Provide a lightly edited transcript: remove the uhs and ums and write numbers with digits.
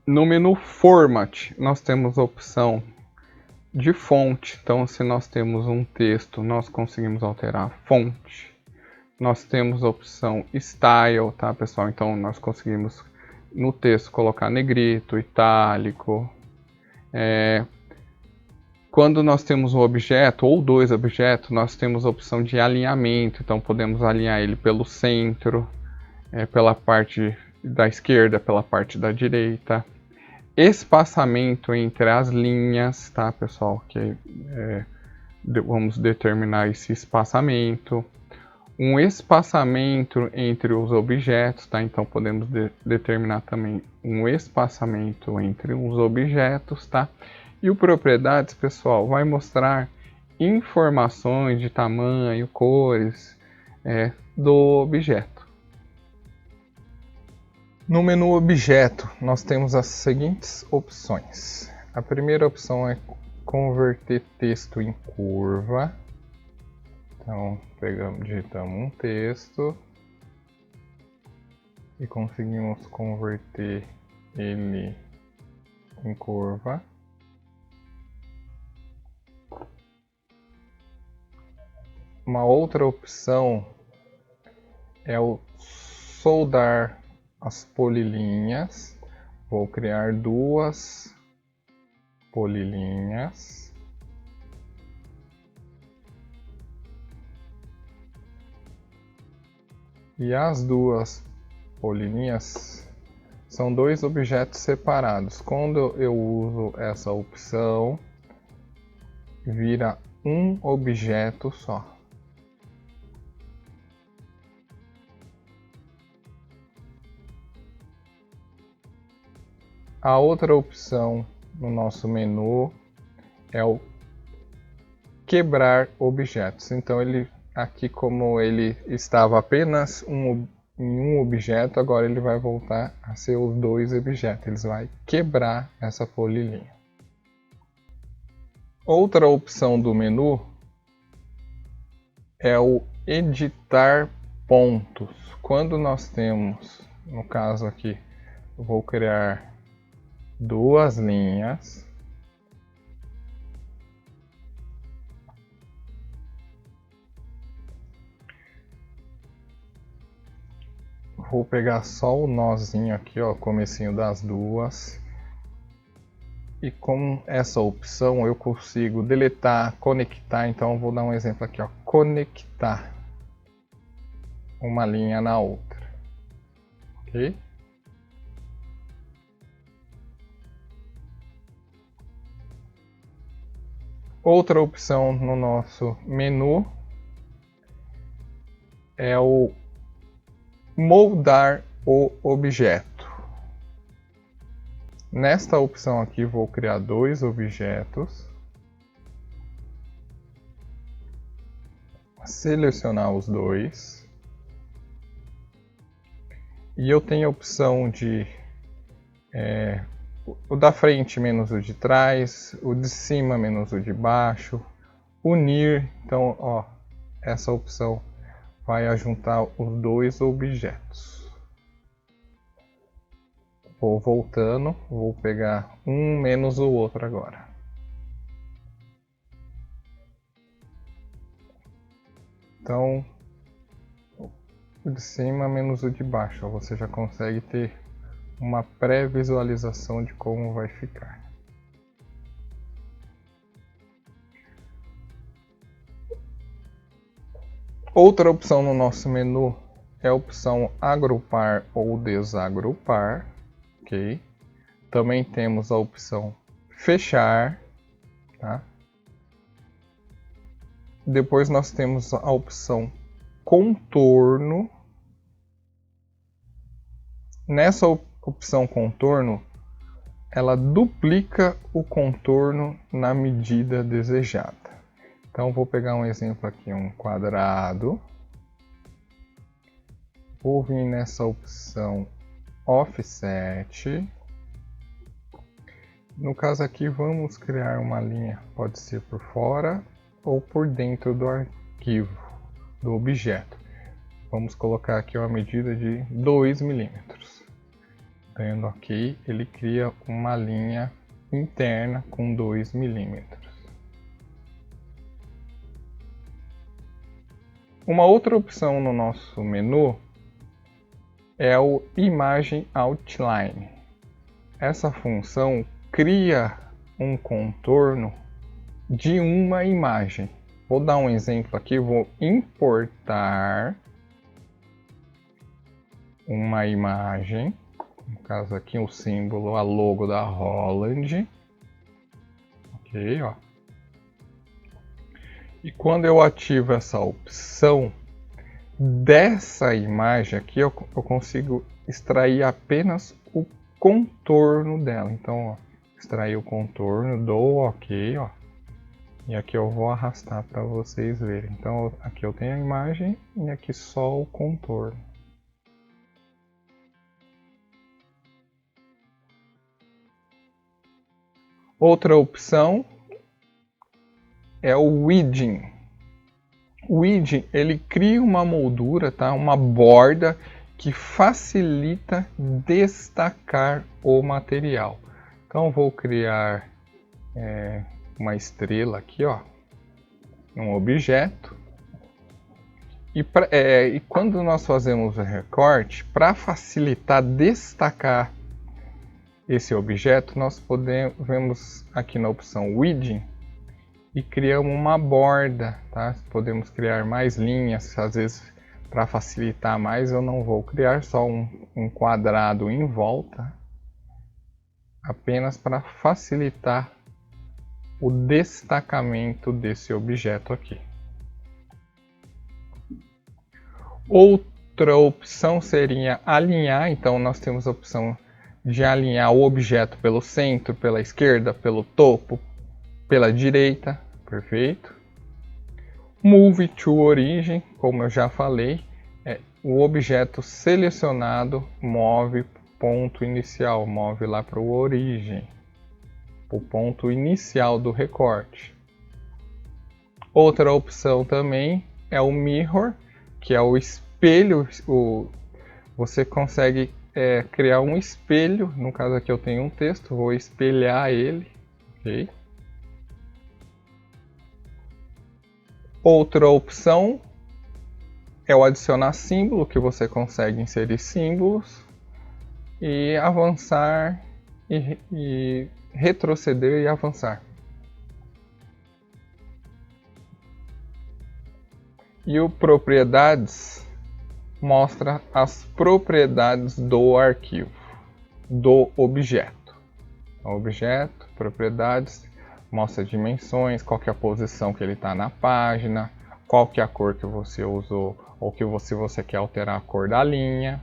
No menu Format, nós temos a opção de fonte. Então, se nós temos um texto, nós conseguimos alterar a fonte. Nós temos a opção Style, tá, pessoal? Então, nós conseguimos no texto colocar negrito, itálico. Quando nós temos um objeto ou dois objetos, nós temos a opção de alinhamento. Então, podemos alinhar ele pelo centro, pela parte da esquerda, pela parte da direita. Espaçamento entre as linhas, tá, pessoal? Vamos determinar esse espaçamento. Um espaçamento entre os objetos, tá? Então podemos determinar também um espaçamento entre os objetos, tá? E o propriedades, pessoal, vai mostrar informações de tamanho, cores do objeto. No menu Objeto, nós temos as seguintes opções. A primeira opção é converter texto em curva. Então, digitamos um texto e conseguimos converter ele em curva. Uma outra opção é o soldar as polilinhas. Vou criar duas polilinhas. E as duas polilinhas são dois objetos separados. Quando eu uso essa opção, vira um objeto só. A outra opção no nosso menu é o quebrar objetos. Então aqui, como ele estava apenas em um objeto, agora ele vai voltar a ser os dois objetos. Ele vai quebrar essa polilinha. Outra opção do menu é o editar pontos. Quando nós temos, no caso aqui, eu vou criar duas linhas. Vou pegar só o nozinho aqui, ó, comecinho das duas. E com essa opção eu consigo deletar, conectar. Então eu vou dar um exemplo aqui, ó, conectar uma linha na outra. Ok? Outra opção no nosso menu é o moldar o objeto. Nesta opção aqui vou criar dois objetos, selecionar os dois, e eu tenho a opção de o da frente menos o de trás, o de cima menos o de baixo, unir. Então, ó, essa opção vai ajuntar os dois objetos. Vou voltando, vou pegar um menos o outro agora. Então, o de cima menos o de baixo, ó, você já consegue ter uma pré-visualização de como vai ficar. Outra opção no nosso menu é a opção agrupar ou desagrupar, ok? Também temos a opção fechar, tá? Depois nós temos a opção contorno. Nessa opção contorno, ela duplica o contorno na medida desejada. Então vou pegar um exemplo aqui, um quadrado. Vou vir nessa opção offset. No caso aqui vamos criar uma linha, pode ser por fora ou por dentro do arquivo, do objeto. Vamos colocar aqui uma medida de 2 milímetros. Dando OK, ele cria uma linha interna com 2 milímetros. Uma outra opção no nosso menu é o Imagem Outline. Essa função cria um contorno de uma imagem. Vou dar um exemplo aqui, vou importar uma imagem, no caso aqui o símbolo, a logo da Holland. Ok, ó. E quando eu ativo essa opção, dessa imagem aqui eu consigo extrair apenas o contorno dela. Então, ó, extrair o contorno, dou OK, ó. E aqui eu vou arrastar para vocês verem. Então, aqui eu tenho a imagem e aqui só o contorno. Outra opção é o Weeding. O Weeding, ele cria uma moldura, tá? Uma borda que facilita destacar o material. Então vou criar uma estrela aqui, ó, um objeto. E quando nós fazemos o recorte, para facilitar destacar esse objeto, nós podemos aqui na opção Weeding e criamos uma borda, tá? Podemos criar mais linhas, às vezes para facilitar mais eu não vou criar só um quadrado em volta, apenas para facilitar o destacamento desse objeto aqui. Outra opção seria alinhar, então nós temos a opção de alinhar o objeto pelo centro, pela esquerda, pelo topo, pela direita, perfeito. Move to Origin, como eu já falei, o objeto selecionado move ponto inicial, move lá para o origem, o ponto inicial do recorte. Outra opção também é o Mirror, que é o espelho. Você consegue criar um espelho, no caso aqui eu tenho um texto, vou espelhar ele, ok? Outra opção é o adicionar símbolo, que você consegue inserir símbolos e avançar e retroceder e avançar. E o Propriedades mostra as propriedades do arquivo, do objeto. Objeto, propriedades, mostra dimensões, qual que é a posição que ele está na página, qual que é a cor que você usou, ou que você quer alterar a cor da linha.